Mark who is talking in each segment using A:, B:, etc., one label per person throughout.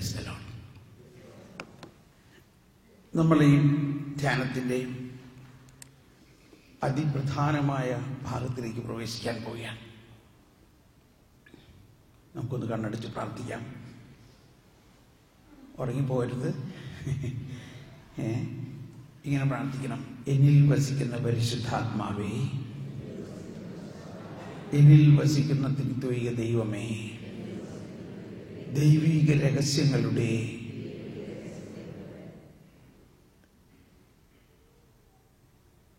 A: Praise the Lord. നമ്മൾ ഈ ധ്യാനത്തിൻ്റെ അതിപ്രധാനമായ ഭാഗത്തിലേക്ക് പ്രവേശിക്കാൻ പോവുകയാണ്. നമുക്കൊന്ന് കണ്ണടച്ച് പ്രാർത്ഥിക്കാം. ഉറങ്ങിപ്പോകരുത്. ഇങ്ങനെ പ്രാർത്ഥിക്കണം. എന്നിൽ വസിക്കുന്ന പരിശുദ്ധാത്മാവേ, എന്നിൽ വസിക്കുന്ന ത്രിത്വൈക ദൈവമേ, ദൈവിക രഹസ്യങ്ങളുടെ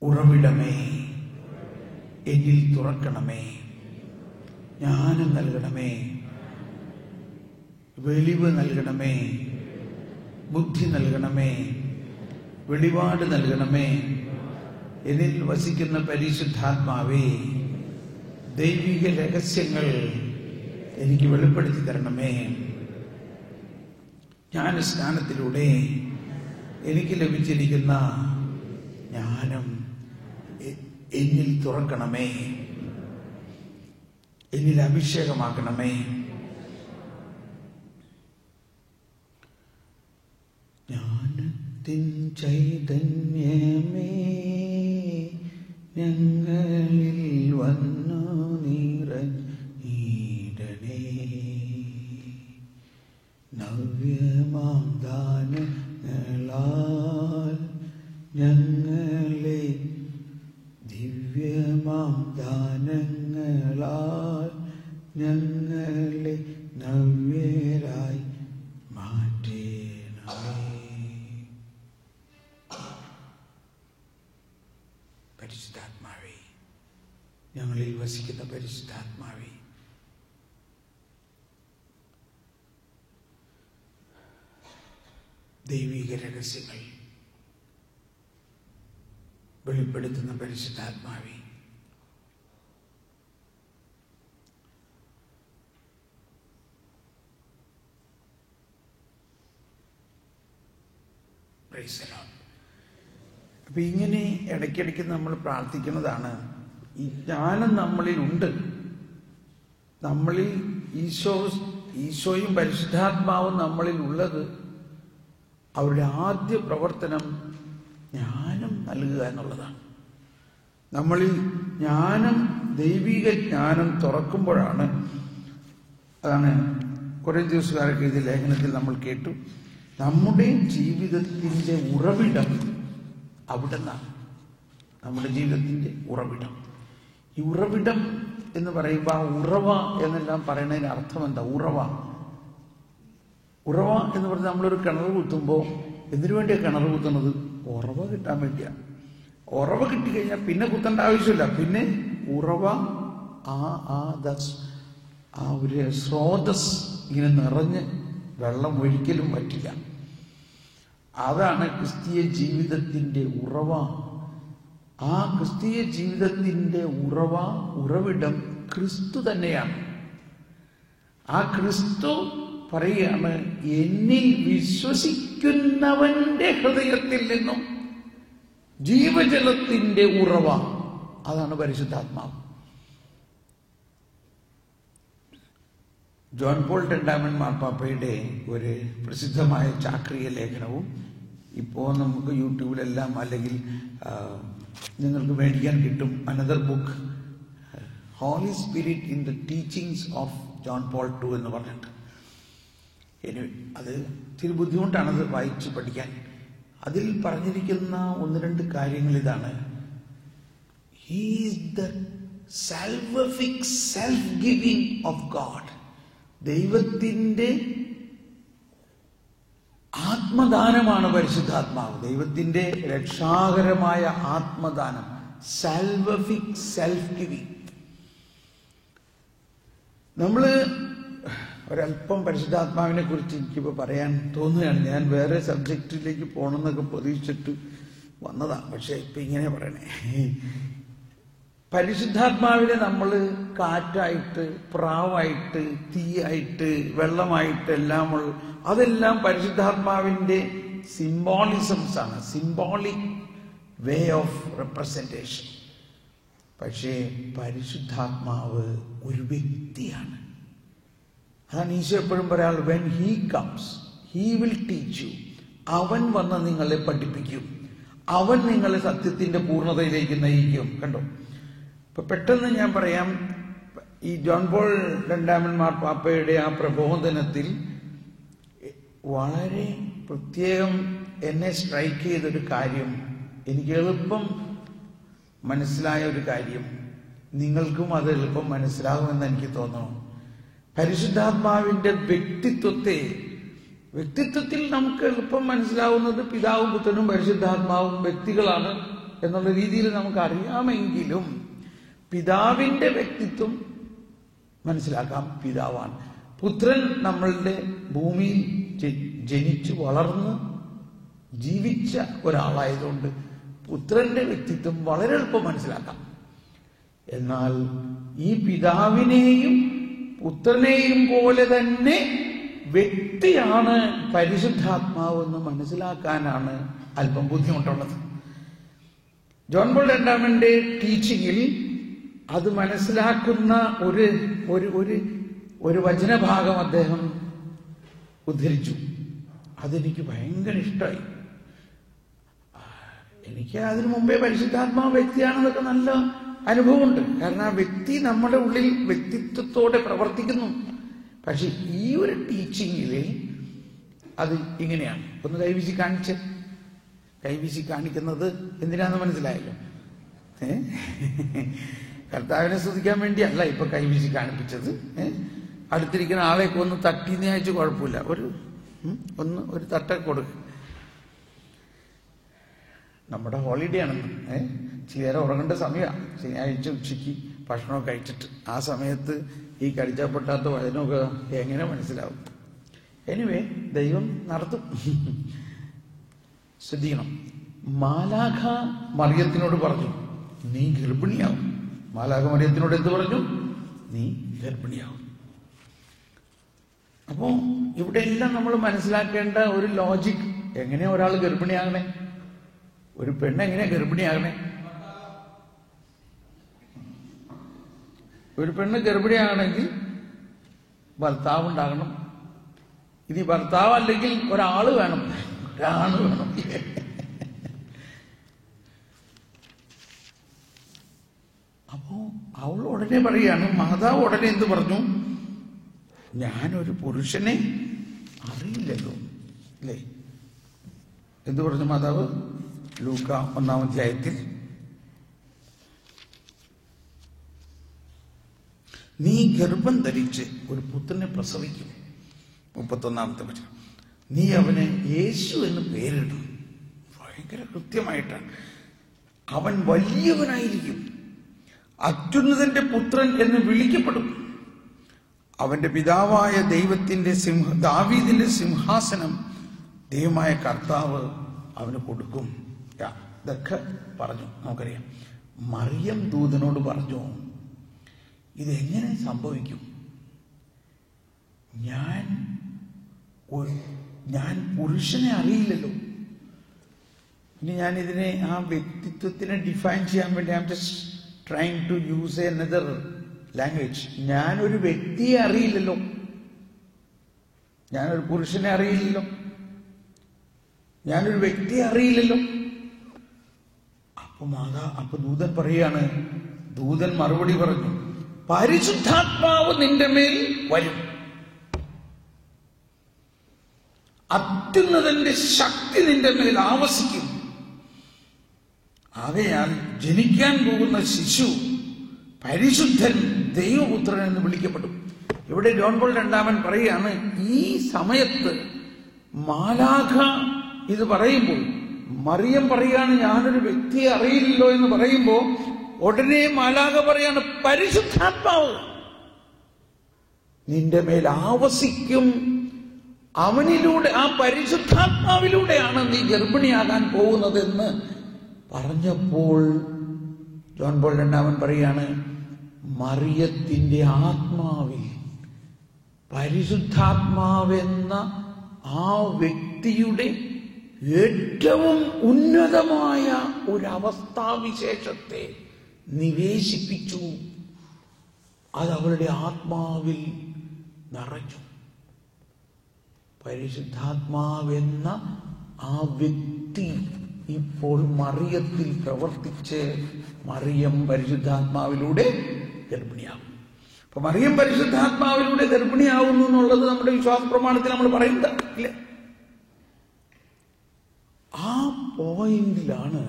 A: ഉറവിടമേ, എന്നിൽ തുറക്കണമേ, ജ്ഞാനം നൽകണമേ, വെളിവ് നൽകണമേ, ബുദ്ധി നൽകണമേ, വെളിപാട് നൽകണമേ. എന്നിൽ വസിക്കുന്ന പരിശുദ്ധാത്മാവേ, ദൈവിക രഹസ്യങ്ങൾ എനിക്ക് വെളിപ്പെടുത്തി തരണമേ. ജ്ഞാനസ്നാനത്തിലൂടെ എനിക്ക് ലഭിച്ചിരിക്കുന്ന ജ്ഞാനം എന്നിൽ തുറക്കണമേ, എന്നിൽ അഭിഷേകമാക്കണമേ. ജ്ഞാനത്തിൻ ചൈതന്യമേ, ഞങ്ങളിൽ വന്നു നിറഞ്ഞിടണേ. നവ്യമാം ദാനങ്ങളാൽ ഞങ്ങളെ, ദിവ്യമാം ദാനങ്ങളാൽ ഞങ്ങളെ നവ്യരായി മാറ്റണമേ. പരിശുദ്ധാത്മാവേ, ഞങ്ങളിൽ വസിക്കുന്ന പരിശുദ്ധാത്മാവേ, ദൈവിക രഹസ്യങ്ങൾ വെളിപ്പെടുത്തുന്ന പരിശുദ്ധാത്മാവേ, പ്രൈസ് ദി ലോർഡ്. അപ്പൊ ഇങ്ങനെ ഇടയ്ക്കിടയ്ക്ക് നമ്മൾ പ്രാർത്ഥിക്കുന്നതാണ്. ഈ ജ്ഞാനം നമ്മളിലുണ്ട്. നമ്മളിൽ ഈശോയും പരിശുദ്ധാത്മാവും നമ്മളിൽ ഉള്ളത്, അവരുടെ ആദ്യ പ്രവർത്തനം ജ്ഞാനം നൽകുക എന്നുള്ളതാണ്. നമ്മളിൽ ജ്ഞാനം, ദൈവിക ജ്ഞാനം തുറക്കുമ്പോഴാണ്, അതാണ് കൊരിന്ത്യൻകാർക്ക് എഴുതിയ ലേഖനത്തിൽ നമ്മൾ കേട്ടു, നമ്മുടെ ജീവിതത്തിൻ്റെ ഉറവിടം അവിടെ നിന്നാണ്. നമ്മുടെ ജീവിതത്തിൻ്റെ ഉറവിടം. ഈ ഉറവിടം എന്ന് പറയുമ്പോൾ ആ ഉറവ എന്നെല്ലാം പറയുന്നതിന് അർത്ഥം എന്താ? ഉറവ എന്ന് പറഞ്ഞാൽ നമ്മളൊരു കിണർ കുത്തുമ്പോൾ എന്തിനു വേണ്ടിയാണ് കിണർ കുത്തുന്നത്? ഉറവ കിട്ടാൻ വേണ്ടിയാണ്. ഉറവ കിട്ടിക്കഴിഞ്ഞാൽ പിന്നെ കുത്തേണ്ട ആവശ്യമില്ല. പിന്നെ ഉറവ, ആ ഒരു സ്രോതസ് ഇങ്ങനെ നിറഞ്ഞ് വെള്ളം ഒരിക്കലും പറ്റില്ല. അതാണ് ക്രിസ്തീയ ജീവിതത്തിൻ്റെ ഉറവ. ആ ക്രിസ്തീയ ജീവിതത്തിൻ്റെ ഉറവിടം ക്രിസ്തു തന്നെയാണ്. ആ ക്രിസ്തു പറയുകയാണ്, എന്നിൽ വിശ്വസിക്കുന്നവന്റെ ഹൃദയത്തിൽ നിന്നും ജീവജലത്തിന്റെ ഉറവ, അതാണ് പരിശുദ്ധാത്മാവ്. ജോൺ പോൾ രണ്ടാമൻ മാർപ്പാപ്പയുടെ ഒരു പ്രസിദ്ധമായ ചാക്രിക ലേഖനവും ഇപ്പോൾ നമുക്ക് യൂട്യൂബിലെല്ലാം, അല്ലെങ്കിൽ നിങ്ങൾക്ക് മേടിക്കാൻ കിട്ടും, another book, holy spirit in the teachings of John Paul II എന്ന് പറഞ്ഞിട്ട്. അത് ഇത്തിരി ബുദ്ധിമുട്ടാണത് വായിച്ച് പഠിക്കാൻ. അതിൽ പറഞ്ഞിരിക്കുന്ന ഒന്ന് രണ്ട് കാര്യങ്ങൾ ഇതാണ്. He is the salvific self giving of God. ദൈവത്തിൻ്റെ ആത്മദാനമാണ് പരിശുദ്ധാത്മാവ്. ദൈവത്തിൻ്റെ രക്ഷാകരമായ ആത്മദാനം, സാൽവിഫിക് സെൽഫ് ഗിവിംഗ്. നമ്മൾ ഒരല്പം പരിശുദ്ധാത്മാവിനെ കുറിച്ച് എനിക്കിപ്പോൾ പറയാൻ തോന്നുകയാണ്. ഞാൻ വേറെ സബ്ജക്റ്റിലേക്ക് പോകണമെന്നൊക്കെ പ്രതീക്ഷിച്ചിട്ട് വന്നതാണ്, പക്ഷെ ഇപ്പം ഇങ്ങനെ പറയണേ. പരിശുദ്ധാത്മാവിനെ നമ്മൾ കാറ്റായിട്ട്, പ്രാവായിട്ട്, തീയായിട്ട്, വെള്ളമായിട്ട് എല്ലാം അതെല്ലാം പരിശുദ്ധാത്മാവിൻ്റെ സിംബോളിസംസ് ആണ്, സിംബോളിക് വേ ഓഫ് റെപ്രസെന്റേഷൻ. പക്ഷേ പരിശുദ്ധാത്മാവ് ഒരു വ്യക്തിയാണ്. അതാണ് ഈശോ എപ്പോഴും പറയാറ്, when he comes, he will teach you. അവൻ വന്ന് നിങ്ങളെ പഠിപ്പിക്കും. അവൻ നിങ്ങളെ സത്യത്തിന്റെ പൂർണ്ണതയിലേക്ക് നയിക്കും. കണ്ടോ? ഇപ്പൊ പെട്ടെന്ന് ഞാൻ പറയാം, ഈ ജോൺ പോൾ രണ്ടാമൻ മാർപ്പാപ്പയുടെ ആ പ്രബോധനത്തിൽ വളരെ പ്രത്യേകം എന്നെ സ്ട്രൈക്ക് ചെയ്തൊരു കാര്യം, എനിക്ക് എളുപ്പം മനസ്സിലായ ഒരു കാര്യം, നിങ്ങൾക്കും അത് എളുപ്പം മനസ്സിലാകുമെന്ന് എനിക്ക് തോന്നുന്നു. പരിശുദ്ധാത്മാവിന്റെ വ്യക്തിത്വത്തിൽ നമുക്ക് എളുപ്പം മനസ്സിലാവുന്നത് പിതാവും പുത്രനും പരിശുദ്ധാത്മാവും വ്യക്തികളാണ് എന്നുള്ള രീതിയിൽ നമുക്ക് അറിയാമെങ്കിലും പിതാവിന്റെ വ്യക്തിത്വം മനസ്സിലാക്കാം. പിതാവാണ്. പുത്രൻ നമ്മളുടെ ഭൂമിയിൽ ജനിച്ചു വളർന്ന് ജീവിച്ച ഒരാളായതുകൊണ്ട് പുത്രന്റെ വ്യക്തിത്വം വളരെ എളുപ്പം മനസ്സിലാക്കാം. എന്നാൽ ഈ പിതാവിനെയും പുത്രനെയും പോലെ തന്നെ വ്യക്തിയാണ് പരിശുദ്ധാത്മാവെന്ന് മനസ്സിലാക്കാനാണ് അല്പം ബുദ്ധിമുട്ടുള്ളത്. ജോൺ പോൾ രണ്ടാമന്റെ ടീച്ചിങ്ങിൽ അത് മനസ്സിലാക്കുന്ന ഒരു വചനഭാഗം അദ്ദേഹം ഉദ്ധരിച്ചു. അതെനിക്ക് ഭയങ്കര ഇഷ്ടമായി. എനിക്ക് അതിനു മുമ്പേ പരിശുദ്ധാത്മാവ് വ്യക്തിയാണെന്നൊക്കെ നല്ല അനുഭവമുണ്ട്. കാരണം ആ വ്യക്തി നമ്മുടെ ഉള്ളിൽ വ്യക്തിത്വത്തോടെ പ്രവർത്തിക്കുന്നു. പക്ഷെ ഈ ഒരു ടീച്ചിങ്ങിൽ അത് ഇങ്ങനെയാണ്. ഒന്ന് കൈവീശി കാണിക്കുന്നത് എന്തിനാന്ന് മനസ്സിലായല്ലോ. കർത്താവിനെ സ്തുതിക്കാൻ വേണ്ടിയല്ല ഇപ്പൊ കൈവീശി കാണിപ്പിച്ചത്. അടുത്തിരിക്കുന്ന ആളെയൊക്കെ ഒന്ന് തട്ടിന്ന് അയച്ചു കുഴപ്പമില്ല, ഒരു തട്ട കൊടുക്കുക. നമ്മുടെ ഹോളിഡേ ആണെന്ന് ചിലരെ ഉറങ്ങേണ്ട സമയമാണ്. ശനിയാഴ്ച ഉച്ചയ്ക്ക് ഭക്ഷണമൊക്കെ കഴിച്ചിട്ട് ആ സമയത്ത് ഈ കടിച്ചപ്പെട്ടാത്ത വചനമൊക്കെ എങ്ങനെ മനസ്സിലാവും? എനിവേ, ദൈവം നടത്തും. ശ്രദ്ധിക്കണം. മാലാഖ മറിയത്തിനോട് പറഞ്ഞു, നീ ഗർഭിണിയാവും. മാലാഖ മറിയത്തിനോട് എന്ത് പറഞ്ഞു? നീ ഗർഭിണിയാവും. അപ്പോ ഇവിടെ എല്ലാം നമ്മൾ മനസ്സിലാക്കേണ്ട ഒരു ലോജിക്. എങ്ങനെയാ ഒരാൾ ഗർഭിണിയാകണേ? ഒരു പെണ്ണ് എങ്ങനെയാ ഗർഭിണിയാകണേ? ഒരു പെണ്ണ് ഗർഭിണിയാകണമെങ്കിൽ ഭർത്താവ് ഉണ്ടാകണം. ഇനി ഭർത്താവ് അല്ലെങ്കിൽ ഒരാണ് വേണം. അപ്പോ അവൾ ഉടനെ പറയാണ്, മാതാവ് ഉടനെ എന്ത് പറഞ്ഞു? ഞാനൊരു പുരുഷനെ അറിയില്ലല്ലോ, അല്ലേ? എന്ത് പറഞ്ഞു മാതാവ്? ലൂക്ക 1-ാം അധ്യായത്തിൽ, നീ ഗർഭം ധരിച്ച് ഒരു പുത്രനെ പ്രസവിക്കും. 31-ാമത്തെ വചനം. നീ അവന് യേശു എന്ന് പേരിടും. ഭയങ്കര കൃത്യമായിട്ടാണ്. അവൻ വലിയവനായിരിക്കും, അത്യുന്നതന്റെ പുത്രൻ എന്ന് വിളിക്കപ്പെടും. അവന്റെ പിതാവായ ദാവീദിന്റെ സിംഹാസനം ദൈവമായ കർത്താവ് അവന് കൊടുക്കും. ഇതൊക്കെ പറഞ്ഞു. നമുക്കറിയാം. മറിയം ദൂതനോട് പറഞ്ഞു, ഇതെങ്ങനെ സംഭവിക്കും? ഞാൻ പുരുഷനെ അറിയില്ലല്ലോ. ഇനി ഞാൻ ഇതിനെ ആ വ്യക്തിത്വത്തിനെ ഡിഫൈൻ ചെയ്യാൻ വേണ്ടി I am just trying to use another language. ഞാനൊരു വ്യക്തിയെ അറിയില്ലല്ലോ, ഞാനൊരു പുരുഷനെ അറിയില്ലല്ലോ, ഞാനൊരു വ്യക്തിയെ അറിയില്ലല്ലോ. അപ്പൊ ദൂതൻ പറയാണ്, ദൂതൻ മറുപടി പറഞ്ഞു, പരിശുദ്ധാത്മാവ് നിന്റെ മേൽ വരും, അത്യുന്നതന്റെ ശക്തി നിന്റെ മേൽ ആവസിക്കും. ആകയാൽ ജനിക്കാൻ പോകുന്ന ശിശു പരിശുദ്ധൻ ദൈവപുത്രൻ എന്ന് വിളിക്കപ്പെടും. ഇവിടെ ജോൺ പോൾ രണ്ടാമൻ പറയാണ്, ഈ സമയത്ത് മാലാഖ ഇത് പറയുമ്പോൾ, മറിയം പറയാണ് ഞാനൊരു വ്യക്തിയെ അറിയില്ലല്ലോ എന്ന് പറയുമ്പോ ഉടനെ മാലാഖ പറയാണ്, പരിശുദ്ധാത്മാവ് നിന്റെ മേൽ ആവസിക്കും. അവനിലൂടെ, ആ പരിശുദ്ധാത്മാവിലൂടെയാണ് നീ ഗർഭിണിയാകാൻ പോകുന്നതെന്ന് പറഞ്ഞപ്പോൾ ജോൺ പോൾ രണ്ടാമൻ പറയാണ്, മറിയത്തിന്റെ ആത്മാവിൽ പരിശുദ്ധാത്മാവെന്ന ആ വ്യക്തിയുടെ ഏറ്റവും ഉന്നതമായ ഒരവസ്ഥാവിശേഷത്തെ നിവേശിപ്പിച്ചു. അത് അവളുടെ ആത്മാവിൽ നിറഞ്ഞു. പരിശുദ്ധാത്മാവെന്ന ആ വ്യക്തി ഇപ്പോൾ മറിയത്തിൽ പ്രവർത്തിച്ച് മറിയം പരിശുദ്ധാത്മാവിലൂടെ ഗർഭിണിയാകും. അപ്പൊ മറിയം പരിശുദ്ധാത്മാവിലൂടെ ഗർഭിണിയാവുന്നു എന്നുള്ളത് നമ്മുടെ വിശ്വാസ പ്രമാണത്തിൽ നമ്മൾ പറയുന്നത് ഇല്ലേ? ആ പോയിന്റിലാണ്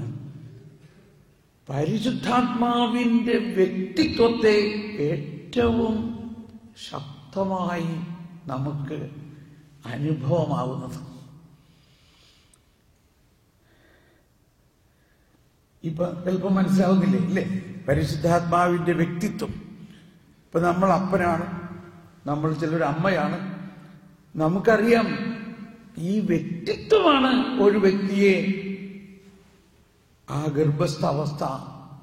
A: പരിശുദ്ധാത്മാവിന്റെ വ്യക്തിത്വത്തെ ഏറ്റവും ശക്തമായി നമുക്ക് അനുഭവമാകുന്നത്. ഇപ്പൊ എളുപ്പം മനസ്സിലാവുന്നില്ലേ ഇല്ലേ? പരിശുദ്ധാത്മാവിന്റെ വ്യക്തിത്വം. ഇപ്പൊ നമ്മൾ അപ്പനാണ്, നമ്മൾ ചിലർ അമ്മയാണ്. നമുക്കറിയാം ഈ വ്യക്തിത്വമാണ് ഒരു വ്യക്തിയെ ആ ഗർഭസ്ഥ അവസ്ഥ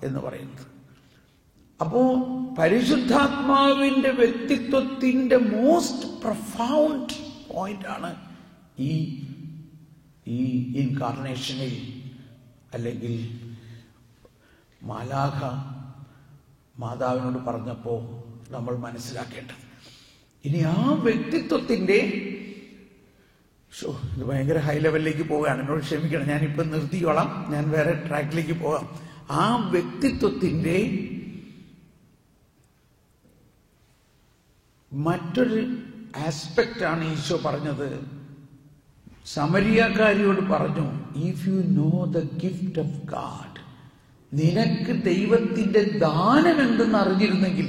A: എന്ന് പറയുന്നത്. അപ്പോ പരിശുദ്ധാത്മാവിന്റെ വ്യക്തിത്വത്തിന്റെ മോസ്റ്റ് പ്രൊഫൗണ്ട് പോയിന്റ് ആണ് ഈ ഇൻകാർണേഷനിൽ, അല്ലെങ്കിൽ മാലാഖ മാതാവിനോട് പറഞ്ഞപ്പോ നമ്മൾ മനസ്സിലാക്കേണ്ടത്. ഇനി ആ വ്യക്തിത്വത്തിന്റെ ഇത് ഭയങ്കര ഹൈ ലെവലിലേക്ക് പോവുകയാണ്, എന്നോട് ക്ഷമിക്കണം, ഞാനിപ്പം നിർത്തിക്കോളാം, ഞാൻ വേറെ ട്രാക്കിലേക്ക് പോകാം. ആ വ്യക്തിത്വത്തിന്റെ മറ്റൊരു ആസ്പെക്റ്റ് ആണ് ഈശോ പറഞ്ഞത്. സമരിയാക്കാരിയോട് പറഞ്ഞു, if you know the gift of God, നിനക്ക് ദൈവത്തിന്റെ ദാനം എന്തെന്ന് അറിഞ്ഞിരുന്നെങ്കിൽ.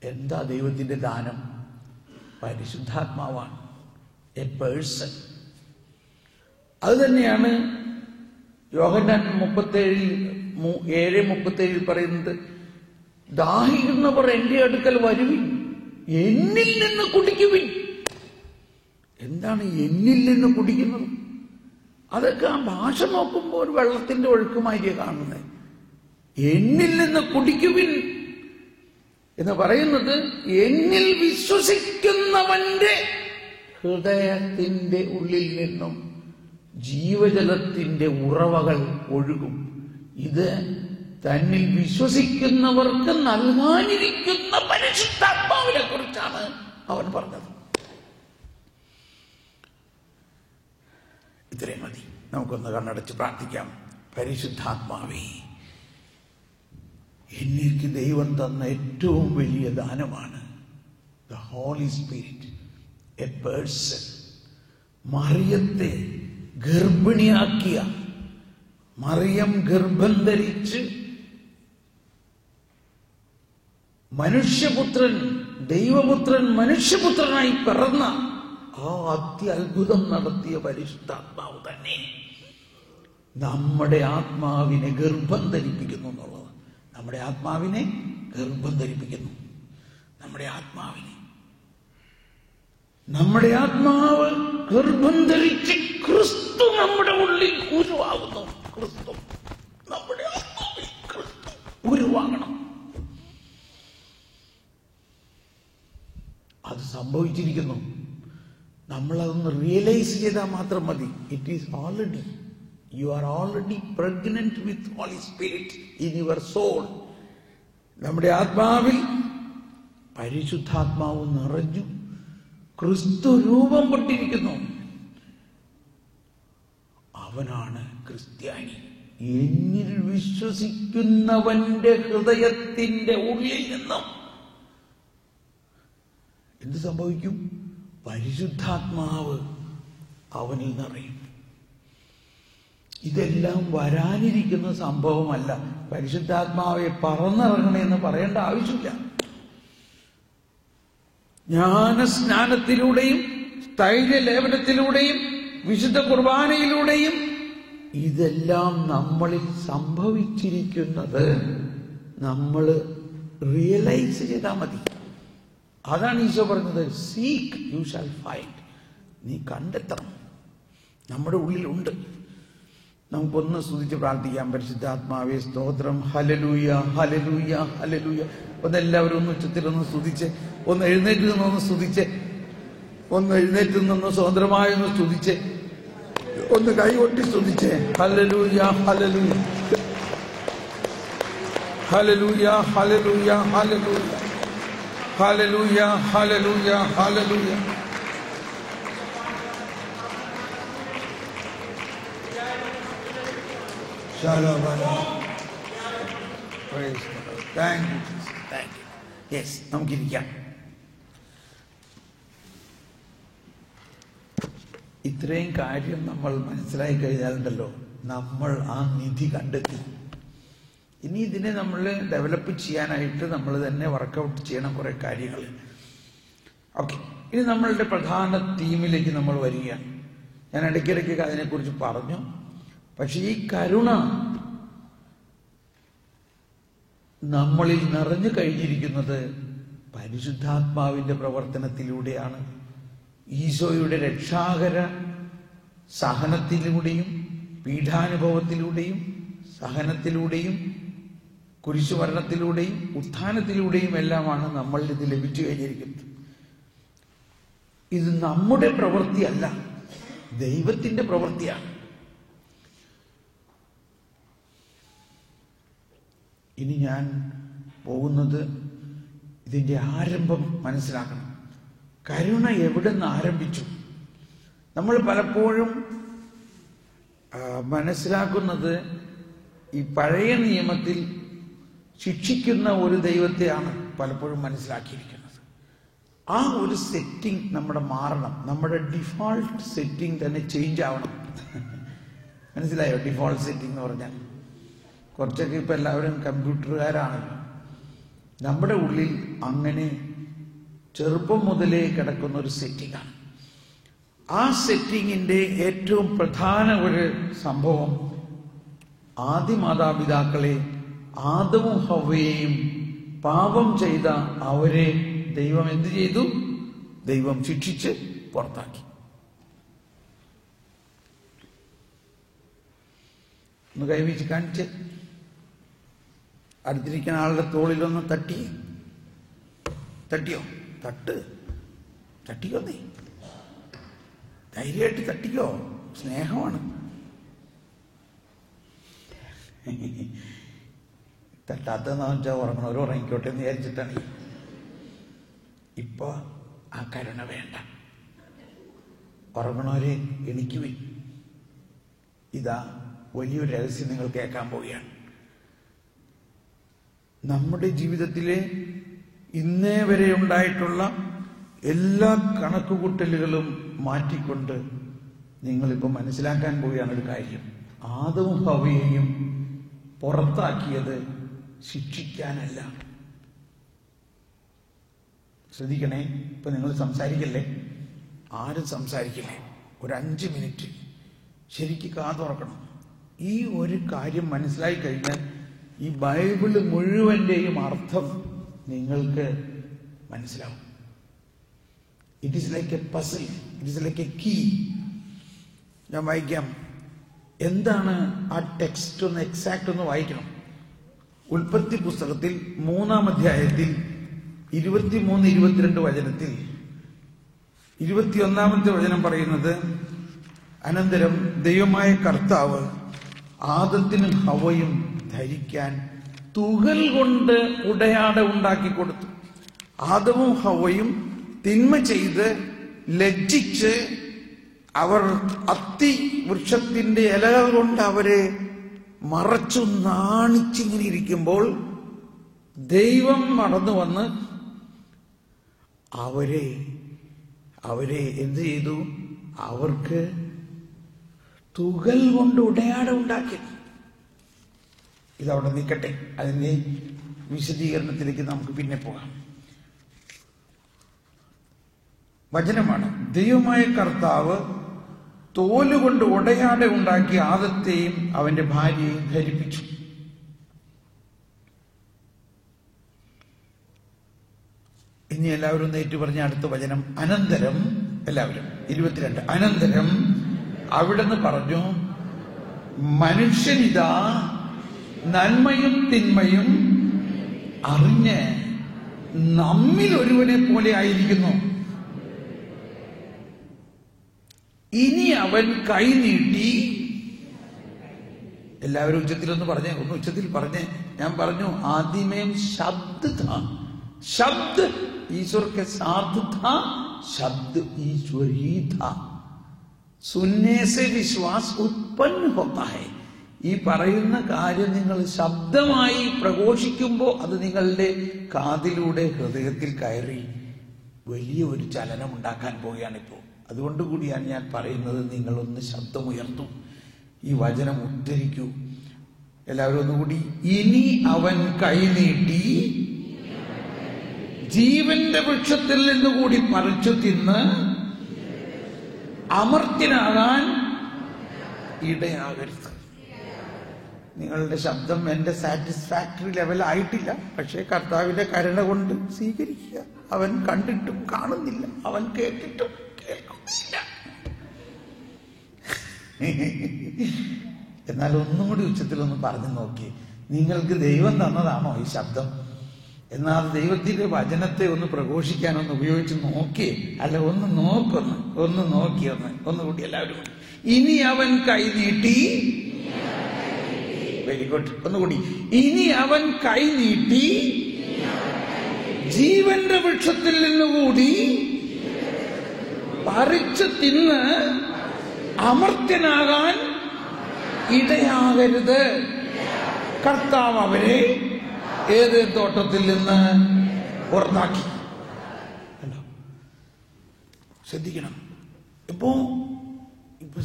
A: എന്താ ദൈവത്തിന്റെ ദാനം? പരിശുദ്ധാത്മാവാണ്, എ പേഴ്സൺ. അത് തന്നെയാണ് യോഹന്നാൻ 7:37 പറയുന്നത്, ദാഹിക്കുന്നവർ എന്റെ അടുക്കൽ വരുവിൻ, എന്നിൽ നിന്ന് കുടിക്കുവിൻ. എന്താണ് എന്നിൽ നിന്ന് കുടിക്കുന്നത്? അതൊക്കെ ആ ഭാഷ നോക്കുമ്പോൾ ഒരു വെള്ളത്തിന്റെ ഒഴുക്കുമാതിരിയാണ് കാണുന്നത്. എന്നിൽ നിന്ന് കുടിക്കുവിൻ എന്ന് പറയുന്നത് എന്നിൽ വിശ്വസിക്കുന്നവന്റെ ഹൃദയത്തിന്റെ ഉള്ളിൽ നിന്നും ജീവജലത്തിന്റെ ഉറവകൾ ഒഴുകും. ഇത് തന്നിൽ വിശ്വസിക്കുന്നവർക്ക് നൽകാനിരിക്കുന്ന പരിശുദ്ധാത്മാവിനെ കുറിച്ചാണ് അവൻ പറഞ്ഞത്. ഇത്രയും മതി, നമുക്കൊന്ന് കണ്ണടച്ച് പ്രാർത്ഥിക്കാം. പരിശുദ്ധാത്മാവേ, എനിക്ക് ദൈവം തന്ന ഏറ്റവും വലിയ ദാനമാണ് the holy spirit, a person. മറിയത്തെ ഗർഭിണിയാക്കിയ, മറിയം ഗർഭം ധരിച്ച് മനുഷ്യപുത്രൻ, ദൈവപുത്രൻ മനുഷ്യപുത്രനായി പിറന്ന ആ അത്യത്ഭുതം നടത്തിയ പരിശുദ്ധാത്മാവ് തന്നെ നമ്മുടെ ആത്മാവിനെ ഗർഭം ധരിപ്പിക്കുന്നു എന്നുള്ളത്. നമ്മുടെ ആത്മാവിനെ ഗർഭം ധരിപ്പിക്കുന്നു. നമ്മുടെ ആത്മാവ് ഗർഭം ധരിച്ച് ക്രിസ്തു നമ്മുടെ ഉള്ളിൽ ഉരുവാകുന്നു. ക്രിസ്തു നമ്മുടെ ആത്മാവിൽ ക്രിസ്തു ഉരുവാകണം. അത് സംഭവിച്ചിരിക്കുന്നു. നമ്മളതൊന്ന് റിയലൈസ് ചെയ്താൽ മാത്രം മതി. It is already, you are already pregnant with holy spirit in your soul. നമ്മുടെ ആത്മാവിൽ പരിശുദ്ധാത്മാവ് നിറഞ്ഞു, ക്രിസ്തു രൂപം കൊണ്ടിരിക്കുന്നു. അവനാണ് ക്രിസ്ത്യാനി. എന്നിൽ വിശ്വസിക്കുന്നവന്റെ ഹൃദയത്തിന്റെ ഉള്ളിൽ നിന്നും എന്ത് സംഭവിക്കും? പരിശുദ്ധാത്മാവ് അവനിൽ നിറയും. ഇതെല്ലാം വരാനിരിക്കുന്ന സംഭവമല്ല. പരിശുദ്ധാത്മാവെ പറന്നിറങ്ങണമെന്ന് പറയേണ്ട ആവശ്യമില്ല. ജ്ഞാനസ്നാനത്തിലൂടെയും സ്ഥൈര്യലേപനത്തിലൂടെയും വിശുദ്ധ കുർബാനയിലൂടെയും ഇതെല്ലാം നമ്മളിൽ സംഭവിച്ചിരിക്കുന്നത് നമ്മൾ റിയലൈസ് ചെയ്താൽ മതി. അതാണ് ഈശോ പറഞ്ഞത്, സീക്ക് യു ഷാൽ ഫൈൻഡ്. നീ കണ്ടെത്തണം, നമ്മുടെ ഉള്ളിലുണ്ട്. നമുക്കൊന്ന് സ്തുതിച്ച് പ്രാർത്ഥിക്കാം. പരിശുദ്ധാത്മാവേ സ്തോത്രം. ഹല്ലേലൂയ, ഹല്ലേലൂയ, ഹല്ലേലൂയ. ഒന്നെല്ലാവരും ഒന്ന് ഉച്ചത്തിലൊന്ന് സ്തുതിച്ച്, ഒന്ന് എഴുന്നേറ്റ് നിന്നൊന്ന് സ്തുതിച്ച്, ഒന്ന് എഴുന്നേറ്റ് നിന്ന് സ്വതന്ത്രമായൊന്ന് സ്തുതിച്ച്, ഒന്ന് കൈകൊട്ടി സ്തുതിച്ച്. ഹല്ലേലൂയ, ഹല്ലേലൂയ, ഹല്ലേലൂയ, ഹല്ലേലൂയ, ഹല്ലേലൂയ, ഹല്ലേലൂയ, ഹല്ലേലൂയ, ഹല്ലേലൂയ, നമുക്കിരിക്കാം. ഇത്രയും കാര്യം നമ്മൾ മനസ്സിലായി കഴിഞ്ഞാലുണ്ടല്ലോ, നമ്മൾ ആ നിധി കണ്ടെത്തി. ഇനി ഇതിനെ നമ്മൾ ഡെവലപ്പ് ചെയ്യാനായിട്ട് നമ്മൾ തന്നെ വർക്കൗട്ട് ചെയ്യണം കുറെ കാര്യങ്ങൾ. ഓക്കെ, ഇനി നമ്മളുടെ പ്രധാന തീമിലേക്ക് നമ്മൾ വരികയാണ്. ഞാൻ ഇടയ്ക്കിടയ്ക്ക് അതിനെക്കുറിച്ച് പറഞ്ഞു. പക്ഷെ ഈ കരുണ നമ്മളിൽ നിറഞ്ഞു കഴിഞ്ഞിരിക്കുന്നത് പരിശുദ്ധാത്മാവിന്റെ പ്രവർത്തനത്തിലൂടെയാണ്. ഈശോയുടെ രക്ഷാകര സഹനത്തിലൂടെയും പീഠാനുഭവത്തിലൂടെയും സഹനത്തിലൂടെയും കുരിശുമരണത്തിലൂടെയും ഉത്ഥാനത്തിലൂടെയും എല്ലാമാണ് നമ്മളിൽ ഇത് ലഭിച്ചു കഴിഞ്ഞിരിക്കുന്നത്. ഇത് നമ്മുടെ പ്രവൃത്തിയല്ല, ദൈവത്തിന്റെ പ്രവൃത്തിയാണ്. ഇനി ഞാൻ പോകുന്നത് ഇതിന്റെ ആരംഭം മനസ്സിലാക്കണം. കരുണ എവിടെ നിന്ന് ആരംഭിച്ചു? നമ്മൾ പലപ്പോഴും മനസ്സിലാക്കുന്നത് ഈ പഴയ നിയമത്തിൽ ശിക്ഷിക്കുന്ന ഒരു ദൈവത്തെയാണ് പലപ്പോഴും മനസ്സിലാക്കിയിരിക്കുന്നത്. ആ ഒരു സെറ്റിംഗ് നമ്മുടെ മാറണം. നമ്മുടെ ഡിഫോൾട്ട് സെറ്റിംഗ് തന്നെ ചേഞ്ച് ആവണം. മനസ്സിലായോ? ഡിഫോൾട്ട് സെറ്റിംഗ് എന്ന് പറഞ്ഞാൽ കുറച്ചൊക്കെ ഇപ്പം എല്ലാവരും കമ്പ്യൂട്ടറുകാരാണല്ലോ. നമ്മുടെ ഉള്ളിൽ അങ്ങനെ ചെറുപ്പം മുതലേ കിടക്കുന്ന ഒരു സെറ്റിംഗാണ്. ആ സെറ്റിങ്ങിന്റെ ഏറ്റവും പ്രധാന ഒരു സംഭവം, ആദി മാതാപിതാക്കളെ ആദവും ഹവ്വയെയും പാപം ചെയ്ത അവരെ ദൈവം എന്ത് ചെയ്തു? ദൈവം ശിക്ഷിച്ച് പുറത്താക്കി. ഒന്ന് കൈവച്ച് കാണിച്ച് അടുത്തിരിക്കുന്ന ആളുടെ തോളിലൊന്ന് തട്ടിയോ? തട്ടിക്കോ, നീ ധൈര്യമായിട്ട് തട്ടിക്കോ. സ്നേഹമാണ്. തട്ടാത്തതെന്ന് വെച്ചാൽ ഉറങ്ങണവർ ഉറങ്ങിക്കോട്ടെ എന്ന് വിചാരിച്ചിട്ടാണ്. ഇപ്പൊ ആ കരുണ വേണ്ട. ഉറങ്ങണവരെ എണിക്കുവിൻ. ഇതാ വലിയൊരു രഹസ്യം നിങ്ങൾ കേൾക്കാൻ പോവുകയാണ്. നമ്മുടെ ജീവിതത്തിലെ ഇന്നേ വരെ ഉണ്ടായിട്ടുള്ള എല്ലാ കണക്കുകൂട്ടലുകളും മാറ്റിക്കൊണ്ട് നിങ്ങളിപ്പോൾ മനസ്സിലാക്കാൻ പോവുകയാണ് ഒരു കാര്യം. ആദവും ഹവ്വയെയും പുറത്താക്കിയത് ശിക്ഷിക്കാനല്ല. ശ്രദ്ധിക്കണേ, ഇപ്പൊ നിങ്ങൾ സംസാരിക്കല്ലേ, ആരും സംസാരിക്കില്ലേ. ഒരു 5 മിനിറ്റ് ശരിക്ക് കാതുറക്കണം. ഈ ഒരു കാര്യം മനസ്സിലായി കഴിഞ്ഞാൽ ഈ ബൈബിള് മുഴുവന്റെയും അർത്ഥം നിങ്ങൾക്ക് മനസ്സിലാവും. It is like a puzzle, it is like a key. ഞാൻ വായിക്കാം. എന്താണ് ആ ടെക്സ്റ്റ്? ഒന്ന് എക്സാക്ട് ഒന്ന് വായിക്കണം. ഉൽപ്പത്തി പുസ്തകത്തിൽ 3-ാം അധ്യായത്തിൽ 23-22 വചനത്തിൽ 21-ാമത്തെ വചനം പറയുന്നത്, അനന്തരം ദൈവമായ കർത്താവ് ആദത്തിനും ഹവ്വയും ധരിക്കാൻ തുകൽ കൊണ്ട് ഉടയാട ഉണ്ടാക്കി കൊടുത്തു. ആദവും ഹവ്വയും തിന്മ ചെയ്ത് ലജ്ജിച്ച് അവർ അത്തി വൃക്ഷത്തിന്റെ ഇലകൾ കൊണ്ട് അവരെ മറച്ചു നാണിച്ചിങ്ങനെ ഇരിക്കുമ്പോൾ ദൈവം നടന്നു വന്ന് അവരെ എന്ത് ചെയ്തു? അവർക്ക് തുകൽ കൊണ്ട് ഉടയാട ഉണ്ടാക്കി. ഇതവിടെ നിൽക്കട്ടെ, അതിന്റെ വിശദീകരണത്തിലേക്ക് നമുക്ക് പിന്നെ പോകാം. വചനമാണ്, ദൈവമായ കർത്താവ് തോലുകൊണ്ട് ഉടയാട ഉണ്ടാക്കി ആദത്തെയും അവന്റെ ഭാര്യയെയും ധരിപ്പിച്ചു. ഇനി എല്ലാവരും നേറ്റു പറഞ്ഞ അടുത്ത വചനം. അനന്തരം, എല്ലാവരും 22. അനന്തരം അവിടുന്ന് പറഞ്ഞു, മനുഷ്യനിതാ നന്മയും തിന്മയും അറിഞ്ഞ് നമ്മിൽ ഒരുവനെ പോലെ ആയിരിക്കുന്നു. ഇനി അവൻ കൈ നീട്ടി. എല്ലാവരും ഉച്ചത്തിലൊന്ന് പറഞ്ഞേ, ഒന്ന് ഉച്ചത്തിൽ പറഞ്ഞേ. ഞാൻ പറഞ്ഞു ആദ്യമേം ശബ്ദ था, शब्द ईश्वर के साथ था, शब्द ईश्वर ही था, सुनने से विश्वास उत्पन्न होता है, ഈ പറയുന്ന കാര്യം നിങ്ങൾ ശബ്ദമായി പ്രഘോഷിക്കുമ്പോൾ അത് നിങ്ങളുടെ കാതിലൂടെ ഹൃദയത്തിൽ കയറി വലിയ ഒരു ചലനം ഉണ്ടാക്കാൻ പോവുകയാണിപ്പോൾ. അതുകൊണ്ടുകൂടിയാണ് ഞാൻ പറയുന്നത്, നിങ്ങളൊന്ന് ശബ്ദമുയർത്തും, ഈ വചനം ഉദ്ധരിക്കൂ. എല്ലാവരും ഒന്നുകൂടി. ഇനി അവൻ കൈനീട്ടി ജീവന്റെ വൃക്ഷത്തിൽ നിന്നുകൂടി പറിച്ചു തിന്ന് അമർത്യനാകാൻ ഇടയാകരുത്. നിങ്ങളുടെ ശബ്ദം എന്റെ സാറ്റിസ്ഫാക്ടറി ലെവൽ ആയിട്ടില്ല, പക്ഷേ കർത്താവിന്റെ കരുണ കൊണ്ട് സ്വീകരിക്കുക. അവൻ കണ്ടിട്ടും കാണുന്നില്ല, അവൻ കേട്ടിട്ടും കേൾക്കുന്നില്ല. എന്നാൽ ഒന്നും കൂടി ഉച്ചത്തിലൊന്ന് പറഞ്ഞു നോക്കി, നിങ്ങൾക്ക് ദൈവം തന്നതാണോ ഈ ശബ്ദം? എന്നാൽ ദൈവത്തിന്റെ വചനത്തെ ഒന്ന് പ്രഘോഷിക്കാനൊന്ന് ഉപയോഗിച്ച് നോക്കിയേ. അല്ല, ഒന്ന് ഒന്നുകൂടി എല്ലാവരും. ഇനി അവൻ കൈനീട്ടി, വെരി ഗുഡ്, ഒന്നുകൂടി. ഇനി അവൻ കൈനീട്ടി ജീവന്റെ വൃക്ഷത്തിൽ നിന്നുകൂടി പറിച്ചു തിന്ന് അമർത്യനാകാൻ ഇടയാകരുത്. കർത്താവ് അവരെ ഏദേൻ തോട്ടത്തിൽ നിന്ന് പുറത്താക്കി. ശ്രദ്ധിക്കണം. ഇപ്പൊ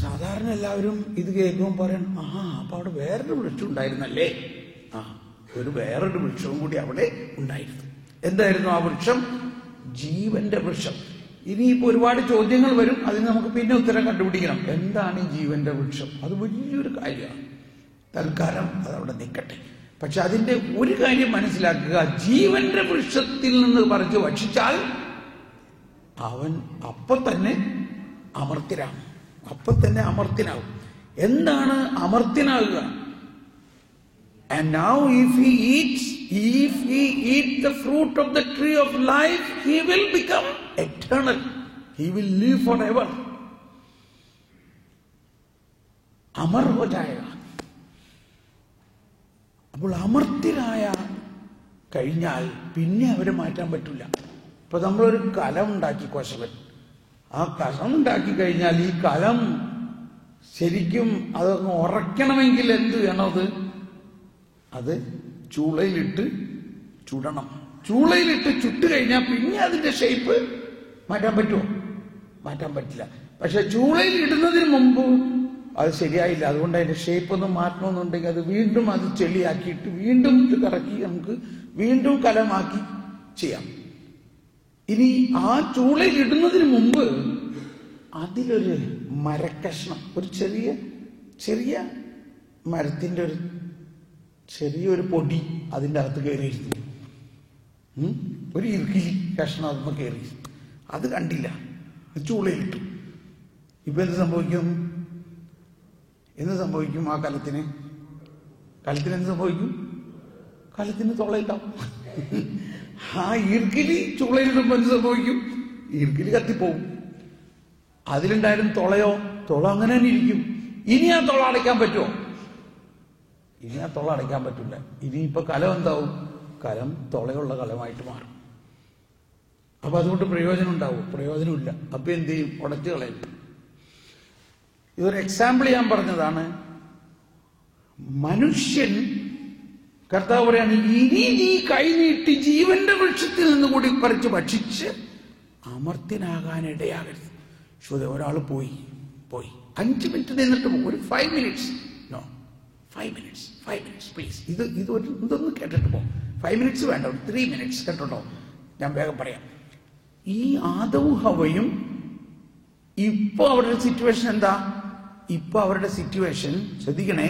A: സാധാരണ എല്ലാവരും ഇത് കേൾക്കുമ്പോൾ പറയണം, അപ്പൊ അവിടെ വേറൊരു വൃക്ഷം ഉണ്ടായിരുന്നല്ലേ? വേറൊരു വൃക്ഷവും കൂടി അവിടെ ഉണ്ടായിരുന്നു. എന്തായിരുന്നു ആ വൃക്ഷം? ജീവന്റെ വൃക്ഷം. ഇനിയിപ്പോ ഒരുപാട് ചോദ്യങ്ങൾ വരും, അതിന് നമുക്ക് പിന്നെ ഉത്തരം കണ്ടുപിടിക്കണം. എന്താണ് ഈ ജീവന്റെ വൃക്ഷം? അത് വലിയൊരു കാര്യമാണ്. തൽക്കാലം അതവിടെ നിൽക്കട്ടെ. പക്ഷെ അതിന്റെ ഒരു കാര്യം മനസ്സിലാക്കുക, ജീവന്റെ വൃക്ഷത്തിൽ നിന്ന് പറിച്ച് ഭക്ഷിച്ചാൽ അവൻ അപ്പം തന്നെ അമർത്യനാകും. എന്താണ് അമർത്യനാകുക? And now if he eats the fruit of the tree of life, he will become eternal. He will live forever. अमर हो जाएगा. അപ്പോൾ അമർത്യരായ കഴിഞ്ഞാൽ പിന്നെ അവരെ മാറ്റാൻ പറ്റില്ല. ഇപ്പൊ നമ്മളൊരു കലം ഉണ്ടാക്കി, കൊശവൻ ആ കലം ഉണ്ടാക്കി കഴിഞ്ഞാൽ ഈ കലം ശരിക്കും അതൊന്ന് ഉറയ്ക്കണമെങ്കിൽ എന്ത് വേണം? അത് ചൂളയിലിട്ട് ചുടണം. ചൂളയിലിട്ട് ചുട്ട് കഴിഞ്ഞാൽ പിന്നെ അതിന്റെ ഷേപ്പ് മാറ്റാൻ പറ്റുമോ? മാറ്റാൻ പറ്റില്ല. പക്ഷെ ചൂളയിൽ ഇടുന്നതിന് മുമ്പ് അത് ശരിയായില്ല, അതുകൊണ്ട് അതിന്റെ ഷേപ്പ് ഒന്ന് മാറ്റണമെന്നുണ്ടെങ്കിൽ അത് വീണ്ടും അത് ചെളിയാക്കിയിട്ട് വീണ്ടും കറക്കി നമുക്ക് വീണ്ടും കലമാക്കി ചെയ്യാം. ഇനി ആ ചൂളയിൽ ഇടുന്നതിന് മുമ്പ് അതിലൊരു മരക്കഷ്ണം, ഒരു ചെറിയ മരത്തിന്റെ ചെറിയൊരു പൊടി അതിൻ്റെ അകത്ത് കയറിയിരുന്നു. ഒരു ഇറുക്കിലി കഷ്ണം അതുമ്പോൾ കയറി. അത് കണ്ടില്ല, ചൂളയിലിട്ടു. ഇപ്പൊ എന്ത് സംഭവിക്കും? ആ കലത്തിന് എന്ത് സംഭവിക്കും? കലത്തിന് തുളയിട്ടാവും. ആ ഈർക്കിലി ചൂളയിലിടുമ്പോ എന്ത് സംഭവിക്കും? ഈർക്കിലി കത്തിപ്പോവും. അതിലുണ്ടായിരുന്ന തുള അങ്ങനെ തന്നെ ഇരിക്കും. ഇനി ആ തുള അടയ്ക്കാൻ പറ്റുമോ? ഇനി ആ തുള അടയ്ക്കാൻ പറ്റില്ല. ഇനിയിപ്പോ കലം എന്താവും? കലം തുളയുള്ള കലമായിട്ട് മാറും. അപ്പൊ അതുകൊണ്ട് പ്രയോജനം ഉണ്ടാവും? പ്രയോജനമില്ല. അപ്പൊ എന്ത് ചെയ്യും? ഉടച്ചു കളയും. ഇതൊരു എക്സാമ്പിൾ ഞാൻ പറഞ്ഞതാണ്. മനുഷ്യൻ, കർത്താവ് പറയാണ്, ഇനി നീ കൈനീട്ടി ജീവന്റെ വൃക്ഷത്തിൽ നിന്ന് കൂടി പറിച്ച് ഭക്ഷിച്ച് അമർത്യനാകാനിടയാകരുത്. ഒരാൾ പോയി 5 മിനിറ്റ് നിന്നിട്ട് പോകും. ഒരു 5 മിനിറ്റ്സ്, നോ 5 മിനിറ്റ്സ് പ്ലീസ്. ഇതൊന്ന് കേട്ടിട്ട് പോകും. 5 മിനിറ്റ്സ് വേണ്ട, ഒരു 3 മിനിറ്റ്സ് കേട്ടോ. ഞാൻ വേഗം പറയാം. ഈ ആദവും ഹവയും ഇപ്പൊ അവരുടെ സിറ്റുവേഷൻ എന്താ? ഇപ്പൊ അവരുടെ സിറ്റുവേഷൻ ശ്രദ്ധിക്കണേ,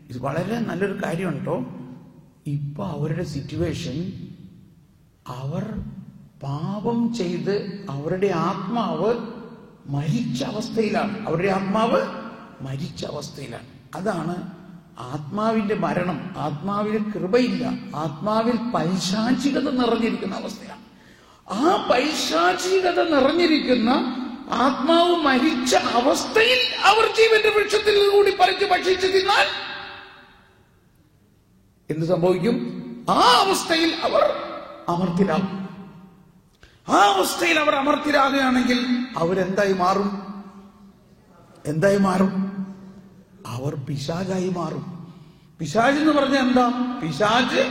A: ഇത് വളരെ നല്ലൊരു കാര്യമാണ് കേട്ടോ. ഇപ്പൊ അവരുടെ സിറ്റുവേഷൻ, അവർ പാപം ചെയ്ത് അവരുടെ ആത്മാവ് മരിച്ച അവസ്ഥയിലാണ്. അതാണ് ആത്മാവിന്റെ മരണം. ആത്മാവിൽ കൃപയില്ല, ആത്മാവിൽ പൈശാചികത നിറഞ്ഞിരിക്കുന്ന അവസ്ഥയാണ്. ആ പൈശാചികത നിറഞ്ഞിരിക്കുന്ന ആത്മാവ് മരിച്ച അവസ്ഥയിൽ അവർ ജീവന്റെ വൃക്ഷത്തിൽ കൂടി പറിച്ച് ഭക്ഷിച്ച് തിന്നാൽ എന്ത് സംഭവിക്കും? ആ അവസ്ഥയിൽ അവർ അമർത്യരാകും. ആ അവസ്ഥയിൽ അവർ അമർത്യരാകുകയാണെങ്കിൽ അവരെന്തായി മാറും? അവർ പിശാചായി മാറും. പിശാച് എന്ന് പറഞ്ഞാൽ എന്താ? പിശാച്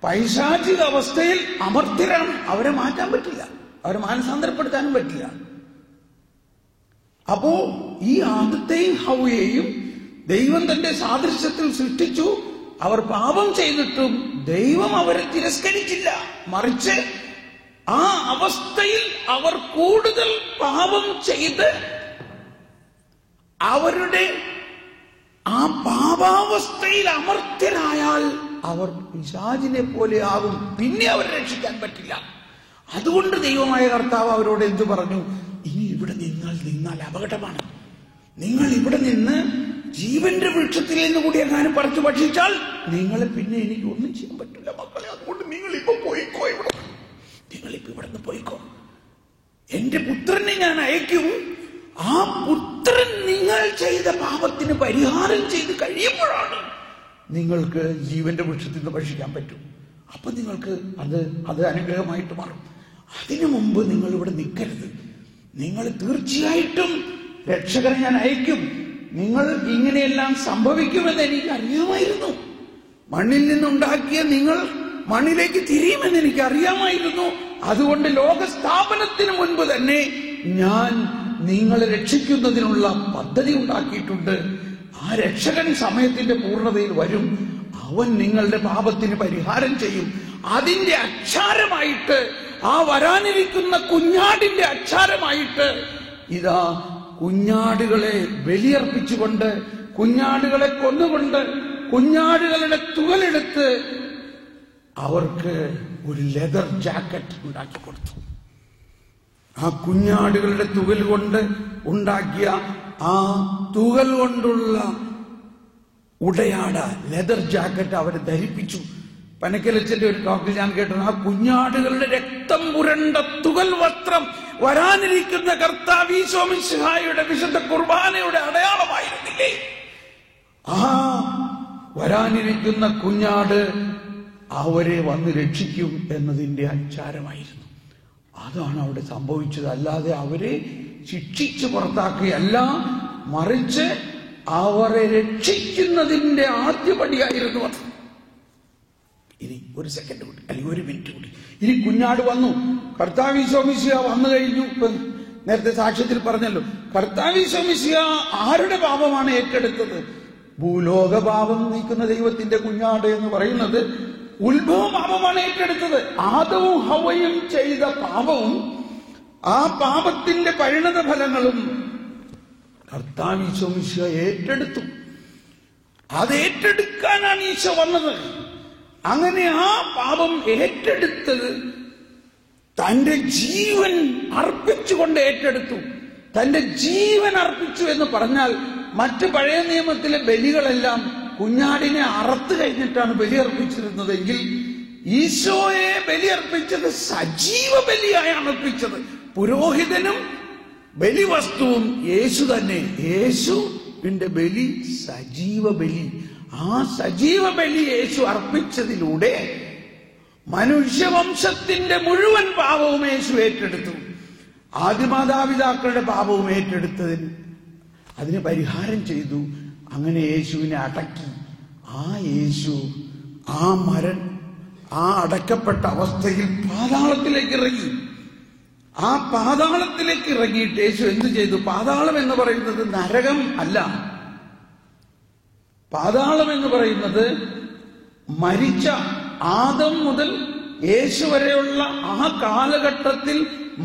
A: പൈശാചിക അവസ്ഥയിൽ അമർത്യരാണ്. അവരെ മാറ്റാൻ പറ്റില്ല, അവരെ മാനസാന്തരപ്പെടുത്താനും പറ്റില്ല. അപ്പോ ഈ ആദത്തെയും ഹവ്വയെയും ദൈവം തന്റെ സാദൃശ്യത്തിൽ സൃഷ്ടിച്ചു. അവർ പാപം ചെയ്തിട്ടും ദൈവം അവരെ തിരസ്കരിച്ചില്ല. മറിച്ച് ആ അവസ്ഥയിൽ അവർ കൂടുതൽ പാപം ചെയ്ത് അവരുടെ ആ പാപാവസ്ഥയിൽ അമർത്യരായാൽ അവർ പിശാചിനെ പോലെ ആകും. പിന്നെ അവരെ രക്ഷിക്കാൻ പറ്റില്ല. അതുകൊണ്ട് ദൈവമായ കർത്താവ് അവരോട് എന്തു പറഞ്ഞു? ഇനി ഇവിടെ നിന്നാൽ അപകടമാണ്. നിങ്ങൾ ഇവിടെ നിന്ന് ജീവന്റെ വൃക്ഷത്തിൽ നിന്ന് കൂടി എങ്ങാനും പറിച്ചു ഭക്ഷിച്ചാൽ നിങ്ങളെ പിന്നെ എനിക്ക് ഒന്നും ചെയ്യാൻ പറ്റില്ല മക്കളെ. അതുകൊണ്ട് നിങ്ങളിപ്പോ പോയിക്കോ, നിങ്ങളിപ്പോ ഇവിടെ നിന്ന് പോയിക്കോ. എന്റെ പുത്രനെ ഞാൻ അയക്കും. ആ പുത്രൻ നിങ്ങൾ ചെയ്ത പാപത്തിന് പരിഹാരം ചെയ്ത് കഴിയുമ്പോഴാണ് നിങ്ങൾക്ക് ജീവന്റെ വൃക്ഷത്തിൽ നിന്ന് ഭക്ഷിക്കാൻ പറ്റും. അപ്പൊ നിങ്ങൾക്ക് അത് അനുഗ്രഹമായിട്ട് മാറും. അതിനു മുമ്പ് നിങ്ങൾ ഇവിടെ നിൽക്കരുത്. നിങ്ങൾ തീർച്ചയായിട്ടും രക്ഷകനെ ഞാൻ അയക്കും. നിങ്ങൾ ഇങ്ങനെയെല്ലാം സംഭവിക്കുമെന്ന് എനിക്ക് അറിയാമായിരുന്നു. മണ്ണിൽ നിന്നുണ്ടാക്കിയ നിങ്ങൾ മണ്ണിലേക്ക് തിരിയുമെന്ന് എനിക്ക് അറിയാമായിരുന്നു. അതുകൊണ്ട് ലോകസ്ഥാപനത്തിന് മുൻപ് തന്നെ ഞാൻ നിങ്ങളെ രക്ഷിക്കുന്നതിനുള്ള പദ്ധതി ഉണ്ടാക്കിയിട്ടുണ്ട്. ആ രക്ഷകൻ സമയത്തിന്റെ പൂർണ്ണതയിൽ വരും. അവൻ നിങ്ങളുടെ പാപത്തിന് പരിഹാരം ചെയ്യും. അതിന്റെ അച്ചാരമായിട്ട്, ആ വരാനിരിക്കുന്ന കുഞ്ഞാടിന്റെ അച്ചാരമായിട്ട് ഇതാ കുഞ്ഞാടുകളെ ബലിയർപ്പിച്ചുകൊണ്ട്, കുഞ്ഞാടുകളെ കൊന്നുകൊണ്ട്, കുഞ്ഞാടുകളുടെ തുകലെടുത്ത് അവർക്ക് ഒരു ലെതർ ജാക്കറ്റ് ഉണ്ടാക്കി കൊടുത്തു. ആ കുഞ്ഞാടുകളുടെ തുകൽ കൊണ്ട് ഉണ്ടാക്കിയ ആ തുകൽ കൊണ്ടുള്ള ഉടയാട ലെതർ ജാക്കറ്റ് അവരെ ധരിപ്പിച്ചു. പനക്കലച്ചന്റെ ഒരു ടോക്കിൽ ഞാൻ കേട്ടത്, ആ കുഞ്ഞാടുകളുടെ രക്തം പുരണ്ട തുകൽ വസ്ത്രം വരാനിരിക്കുന്ന കർത്താവ് ഈശോ മിശിഹായുടെ വിശുദ്ധ കുർബാനയുടെ അടയാളമായിരുന്നില്ലേ? ആ വരാനിരിക്കുന്ന കുഞ്ഞാട് അവരെ വന്ന് രക്ഷിക്കും എന്നതിന്റെ അച്ചാരമായിരുന്നു. അതാണ് അവിടെ സംഭവിച്ചത്. അല്ലാതെ അവരെ ശിക്ഷിച്ച് പുറത്താക്കുകയല്ല, മറിച്ച് അവരെ രക്ഷിക്കുന്നതിന്റെ ആദ്യപടിയായിരുന്നു അത്. ഇനി ഒരു സെക്കൻഡ് കൂടി, അല്ലെങ്കിൽ ഒരു മിനിറ്റ് കൂടി. ഇനി കുഞ്ഞാട് വന്നു, കർത്താവ് ഈശോ മിശിഹ വന്നു കഴിഞ്ഞു. നേരത്തെ സാക്ഷ്യത്തിൽ പറഞ്ഞല്ലോ, കർത്താവ് ഈശോ മിശിഹ ആരുടെ പാപമാണ് ഏറ്റെടുത്തത്? ഭൂലോക പാപം നീക്കുന്ന ദൈവത്തിന്റെ കുഞ്ഞാട് എന്ന് പറയുന്നത് ഉത്ഭവ പാപമാണ് ഏറ്റെടുത്തത്. ആദവും ഹവ്വയും ചെയ്ത പാപവും ആ പാപത്തിന്റെ പരിണത ഫലങ്ങളും കർത്താവ് ഈശോ മിശിഹ ഏറ്റെടുത്തു. അത് ഏറ്റെടുക്കാനാണ് ഈശോ വന്നത്. അങ്ങനെ ആ പാപം ഏറ്റെടുത്തത് തന്റെ ജീവൻ അർപ്പിച്ചുകൊണ്ട് ഏറ്റെടുത്തു. തന്റെ ജീവൻ അർപ്പിച്ചു എന്ന് പറഞ്ഞാൽ, മറ്റ് പഴയ നിയമത്തിലെ ബലികളെല്ലാം കുഞ്ഞാടിനെ അറുത്ത് കഴിഞ്ഞിട്ടാണ് ബലിയർപ്പിച്ചിരുന്നതെങ്കിൽ ഈശോയെ ബലിയർപ്പിച്ചത് സജീവ ബലിയായാണ് അർപ്പിച്ചത്. പുരോഹിതനും ബലിവസ്തുവും യേശു തന്നെ. യേശുവിന്റെ ബലി സജീവ ബലി. ആ സജീവ ബലി യേശു അർപ്പിച്ചതിലൂടെ മനുഷ്യവംശത്തിന്റെ മുഴുവൻ പാപവും യേശു ഏറ്റെടുത്തു. ആദിമാതാപിതാക്കളുടെ പാപവും ഏറ്റെടുത്തതിന് അതിന് പരിഹാരം ചെയ്തു. അങ്ങനെ യേശുവിനെ അടക്കി. ആ യേശു ആ അടക്കപ്പെട്ട അവസ്ഥയിൽ പാതാളത്തിലേക്ക് ഇറങ്ങി. ആ പാതാളത്തിലേക്ക് ഇറങ്ങിയിട്ട് യേശു എന്ത് ചെയ്തു? പാതാളം എന്ന് പറയുന്നത് നരകം അല്ല. പാതാളം എന്ന് പറയുന്നത് മരിച്ച ആദം മുതൽ യേശു വരെയുള്ള ആ കാലഘട്ടത്തിൽ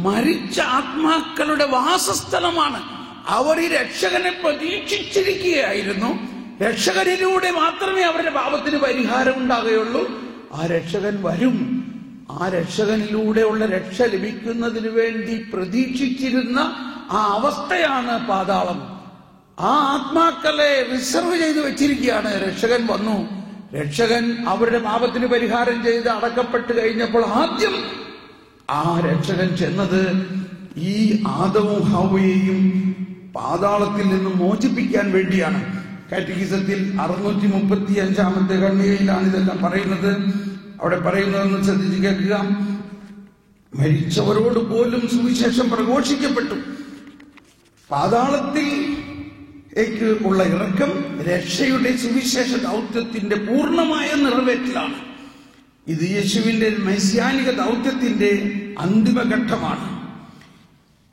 A: മരിച്ച ആത്മാക്കളുടെ വാസസ്ഥലമാണ്. അവർ ഈ രക്ഷകനെ പ്രതീക്ഷിച്ചിരിക്കുകയായിരുന്നു. രക്ഷകനിലൂടെ മാത്രമേ അവരുടെ പാപത്തിന് പരിഹാരം ഉണ്ടാകുകയുള്ളൂ. ആ രക്ഷകൻ വരും. ആ രക്ഷകനിലൂടെയുള്ള രക്ഷ ലഭിക്കുന്നതിന് വേണ്ടി പ്രതീക്ഷിച്ചിരുന്ന ആ അവസ്ഥയാണ് പാതാളം. ആ ആത്മാക്കളെ റിസർവ് ചെയ്ത് വെച്ചിരിക്കുകയാണ്. രക്ഷകൻ വന്നു. രക്ഷകൻ അവരുടെ പാപത്തിന് പരിഹാരം ചെയ്ത് അടക്കപ്പെട്ട് കഴിഞ്ഞപ്പോൾ ആദ്യം ആ രക്ഷകൻ ചെന്നത് ഈ ആദവും ഹവ്വയെയും പാതാളത്തിൽ നിന്ന് മോചിപ്പിക്കാൻ വേണ്ടിയാണ്. കാറ്റഗിസത്തിൽ 635 ഖണ്ഡികയിലാണ് ഇതെല്ലാം പറയുന്നത്. അവിടെ പറയുന്നതെന്ന് ശ്രദ്ധിച്ച് കേൾക്കുക. മരിച്ചവരോട് പോലും സുവിശേഷം പ്രഘോഷിക്കപ്പെട്ടു. പാതാളത്തിൽ ഉള്ള ഇറക്കം രക്ഷയുടെ സുവിശേഷ ദൗത്യത്തിന്റെ പൂർണ്ണമായ നിറവേറ്റലാണ്. ഇത് യേശുവിന്റെ മെസ്സിയാനിക ദൗത്യത്തിന്റെ അന്തിമഘട്ടമാണ്.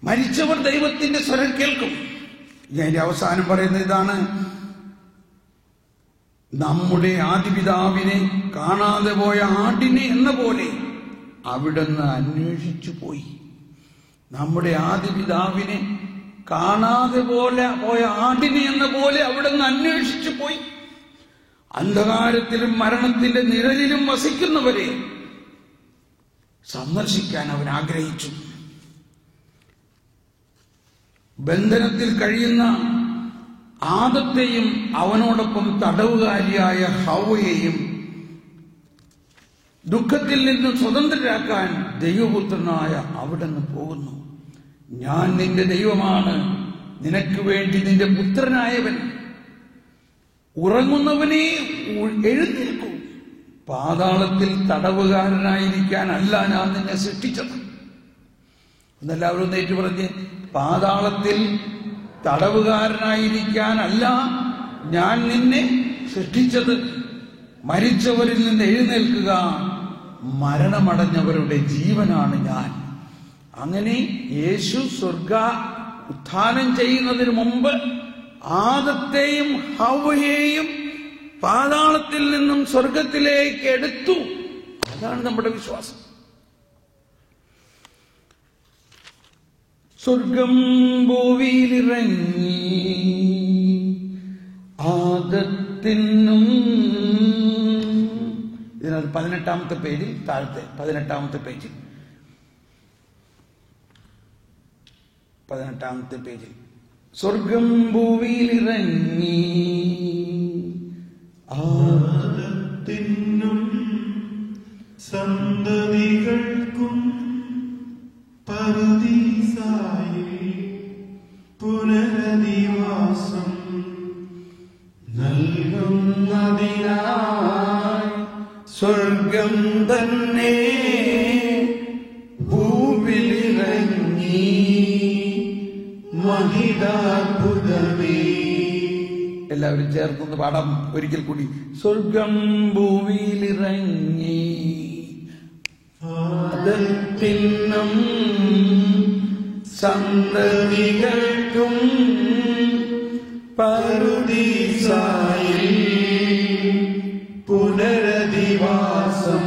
A: മരിച്ചവർ ദൈവത്തിന്റെ സ്വരം കേൾക്കും. ഇതിന്റെ അവസാനം പറയുന്നത് ഇതാണ്: നമ്മുടെ ആദിപിതാവിനെ കാണാതെ പോയ ആടിനെ എന്ന പോലെ അവിടുന്ന് അന്വേഷിച്ചു പോയി. നമ്മുടെ ആദിപിതാവിനെ കാണാതെ പോയ ആടിനെ എന്ന പോലെ അവിടുന്ന് അന്വേഷിച്ചു പോയി. അന്ധകാരത്തിലും മരണത്തിന്റെ നിഴലിലും വസിക്കുന്നവരെ സന്ദർശിക്കാൻ അവൻ ആഗ്രഹിച്ചു. ബന്ധനത്തിൽ കഴിയുന്ന ആദത്തെയും അവനോടൊപ്പം തടവുകാരിയായ ഹവ്വയെയും ദുഃഖത്തിൽ നിന്ന് സ്വതന്ത്രരാക്കാൻ ദൈവപുത്രനായ അവിടുന്ന് പോകുന്നു. ഞാൻ നിന്റെ ദൈവമാണ്, നിനക്ക് വേണ്ടി നിന്റെ പുത്രനായവൻ. ഉറങ്ങുന്നവനെ എഴുന്നേൽക്കൂ. പാതാളത്തിൽ തടവുകാരനായിരിക്കാനല്ല ഞാൻ നിന്നെ സൃഷ്ടിച്ചത്. എന്നെല്ലാവരും ഒന്ന് ഏറ്റു പറഞ്ഞ്, പാതാളത്തിൽ തടവുകാരനായിരിക്കാനല്ല ഞാൻ നിന്നെ സൃഷ്ടിച്ചത്. മരിച്ചവരിൽ നിന്ന് എഴുന്നേൽക്കുക, മരണമടഞ്ഞവരുടെ ജീവനാണ് ഞാൻ. അങ്ങനെ യേശു സ്വർഗ ഉത്ഥാനം ചെയ്യുന്നതിന് മുമ്പ് ആദത്തെയും ഹവ്വയെയും പാതാളത്തിൽ നിന്നും സ്വർഗത്തിലേക്ക് എടുത്തു. അതാണ് നമ്മുടെ വിശ്വാസം. സ്വർഗം ഭൂമിയിലിറങ്ങി ആദത്തിനും, ഇതിനകത്ത് 18ാമത്തെ പേജിൽ, താഴത്തെ 18ാമത്തെ പേജിൽ, 18ാമത്തെ പേജിൽ സ്വർഗം ഭൂമിയിലിറങ്ങി
B: ആദത്തിനും സന്തതികൾക്കും പറുദീസായി പുനരധിവാസം നൽകുന്നതിനായി
A: സ്വർഗം തന്നെ ഭൂമിയിലിറങ്ങി
B: മഹിതാത്ഭുതമേ.
A: എല്ലാവരും ചേർന്ന് പാടാം ഒരിക്കൽ കൂടി. സ്വർഗം ഭൂമിയിലിറങ്ങി ആദത്തിനും സന്തതികൾക്കും
B: പറുദീസായി പുനരധിവാസം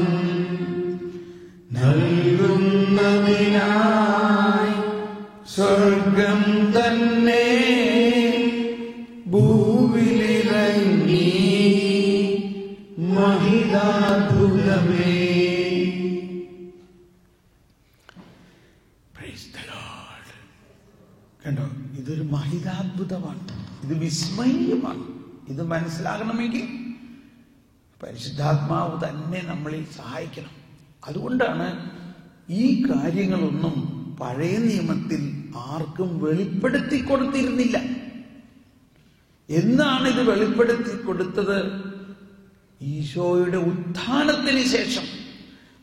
B: നൽകുന്നതിനായി
A: സ്വർഗം തന്നെ
B: ഭൂവിലിറങ്ങി മഹിതാത്ഭുതമേ.
A: കണ്ടോ, ഇതൊരു മഹിതാത്ഭുതമാണ്, ഇത് വിസ്മയമാണ്. ഇത് മനസ്സിലാകണമെങ്കിൽ പരിശുദ്ധാത്മാവ് തന്നെ നമ്മളെ സഹായിക്കണം. അതുകൊണ്ടാണ് ഈ കാര്യങ്ങളൊന്നും പഴയ നിയമത്തിൽ ആർക്കും വെളിപ്പെടുത്തി കൊടുത്തിരുന്നില്ല. എന്നാണ് ഇത് വെളിപ്പെടുത്തി കൊടുത്തത്? ഈശോയുടെ ഉത്ഥാനത്തിന് ശേഷം.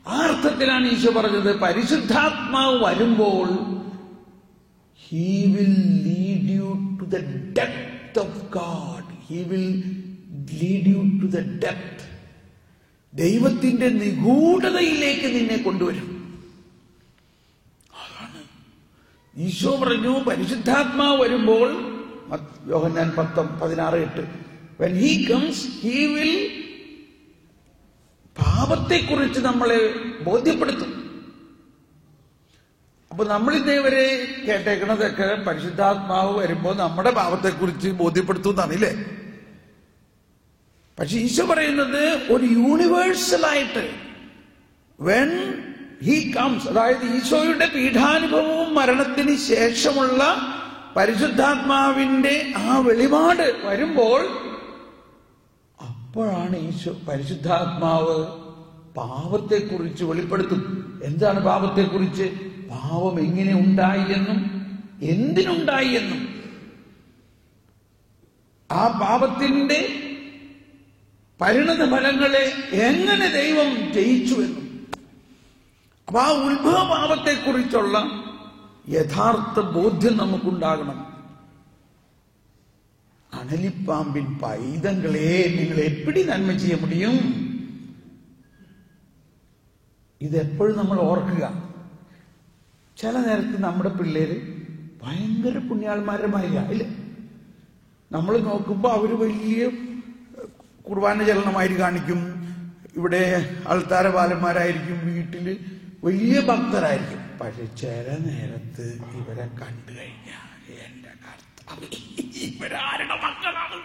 A: ആ അർത്ഥത്തിലാണ് ഈശോ പറഞ്ഞത്, പരിശുദ്ധാത്മാവ് വരുമ്പോൾ He will lead you to the depth of God. He will lead you to the depth. ദൈവത്തിന്റെ നിഗൂഢതയിലേക്ക് നിന്നെ കൊണ്ടുവരും. അതാണ് ഈശോ പറഞ്ഞു, പരിശുദ്ധാത്മാവ് വരുമ്പോൾ, യോഹന്നാൻ 10:16-8, when he comes he will പാപത്തെക്കുറിച്ച് നമ്മളെ ബോധ്യപ്പെടുത്തും. അപ്പൊ നമ്മൾ ഇതേവരെ കേട്ടേക്കണതൊക്കെ പരിശുദ്ധാത്മാവ് വരുമ്പോൾ നമ്മുടെ പാപത്തെക്കുറിച്ച് ബോധ്യപ്പെടുത്തുന്നതാണില്ലേ? പക്ഷെ ഈശോ പറയുന്നത് ഒരു യൂണിവേഴ്സലായിട്ട്, വെൻ ഹി കംസ്, അതായത് ഈശോയുടെ പീഠാനുഭവവും മരണത്തിന് ശേഷമുള്ള പരിശുദ്ധാത്മാവിന്റെ ആ വെളിപാട് വരുമ്പോൾ, അപ്പോഴാണ് ഈശോ പരിശുദ്ധാത്മാവ് പാപത്തെക്കുറിച്ച് വെളിപ്പെടുത്തും. എന്താണ് പാപത്തെക്കുറിച്ച്? പാപം എങ്ങനെ ഉണ്ടായി എന്നും എന്തിനുണ്ടായി എന്നും, ആ പാപത്തിന്റെ പരിണത ഫലങ്ങളെ എങ്ങനെ ദൈവം ജയിച്ചു എന്നും. അപ്പൊ ആ ഉത്ഭവ പാപത്തെക്കുറിച്ചുള്ള യഥാർത്ഥ ബോധ്യം നമുക്കുണ്ടാകണം. അണലിപ്പാമ്പിൻ പൈതങ്ങളെ, നിങ്ങൾ എപ്പിടി നന്മ ചെയ്യ മുടിയും? ഇതെപ്പോഴും നമ്മൾ ഓർക്കുക. ചില നേരത്ത് നമ്മുടെ പിള്ളേര് ഭയങ്കര പുണ്യാളന്മാരുടെ മാതിരിയ ഇല്ലേ? നമ്മൾ നോക്കുമ്പോൾ അവര് വലിയ കുർബാന ചലനമായിട്ട് കാണിക്കും, ഇവിടെ അൾത്താര ബാലന്മാരായിരിക്കും, വീട്ടില് വലിയ ഭക്തരായിരിക്കും. പക്ഷെ ചില നേരത്ത് ഇവരെ കണ്ടു കഴിഞ്ഞാൽ എന്റെ കർത്താവേ, ഇവരാരുടെ മക്കളാണ്?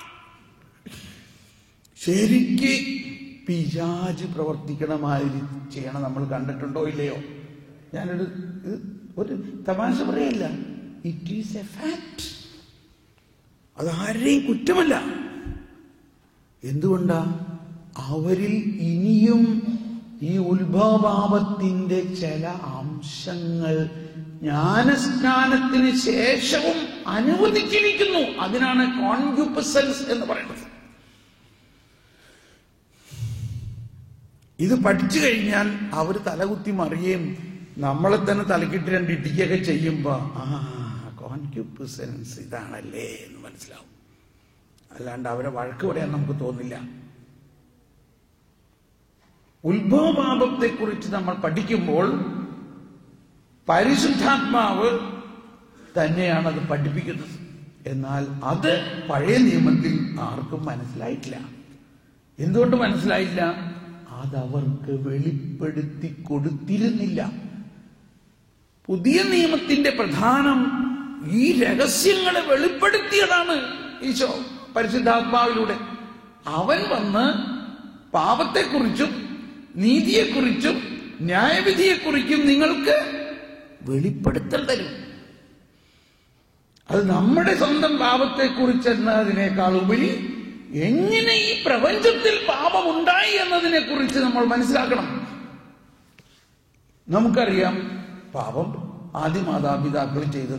A: ശരിക്ക് പിശാച് പ്രവർത്തിക്കണ മാതിരി ചെയ്യണം. നമ്മൾ കണ്ടിട്ടുണ്ടോ ഇല്ലയോ? ഒരു തമാശ പറയല്ല, ഇറ്റ് ഈസ് എ ഫാക്ട്. അതാരെയും കുറ്റമല്ല. എന്തുകൊണ്ടാ? അവരിൽ ഇനിയും ഈ ഉത്ഭവപാപത്തിന്റെ ചില അംശങ്ങൾ ജ്ഞാനസ്നാനത്തിന് ശേഷവും അനുവദിച്ചിരിക്കുന്നു. അതിനാണ് കോൺക്യുപ്പസൻസ് എന്ന് പറയുന്നത്. ഇത് പഠിച്ചു കഴിഞ്ഞാൽ അവർ തലകുത്തി മറിയുകയും നമ്മളെ തന്നെ തലക്കിട്ട് രണ്ട് ഇടിക്കുകയൊക്കെ ചെയ്യുമ്പോ കോൺക്യുപ്പസൻസ് ഇതാണല്ലേ എന്ന് മനസ്സിലാവും. അല്ലാണ്ട് അവരെ വഴക്ക് പറയാൻ നമുക്ക് തോന്നില്ല. ഉത്ഭവപാപത്തെക്കുറിച്ച് നമ്മൾ പഠിക്കുമ്പോൾ പരിശുദ്ധാത്മാവ് തന്നെയാണ് അത് പഠിപ്പിക്കുന്നത്. എന്നാൽ അത് പഴയ നിയമത്തിൽ ആർക്കും മനസ്സിലായിട്ടില്ല. എന്തുകൊണ്ട് മനസ്സിലായില്ല? അതവർക്ക് വെളിപ്പെടുത്തി കൊടുത്തിരുന്നില്ല. പുതിയ നിയമത്തിന്റെ പ്രധാനം ഈ രഹസ്യങ്ങളെ വെളിപ്പെടുത്തിയതാണ് ഈശോ പരിശുദ്ധാത്മാവിലൂടെ. അവൻ വന്ന് പാപത്തെക്കുറിച്ചും നീതിയെക്കുറിച്ചും ന്യായവിധിയെക്കുറിച്ചും നിങ്ങൾക്ക് വെളിപ്പെടുത്തൽ തരും. അത് നമ്മുടെ സ്വന്തം പാപത്തെക്കുറിച്ച് എന്നതിനേക്കാൾ ഉപരി എങ്ങനെ ഈ പ്രപഞ്ചത്തിൽ പാപമുണ്ടായി എന്നതിനെ കുറിച്ച് നമ്മൾ മനസ്സിലാക്കണം. നമുക്കറിയാം, പാപം ആദ്യ മാതാപിതാക്കൾ ചെയ്തത്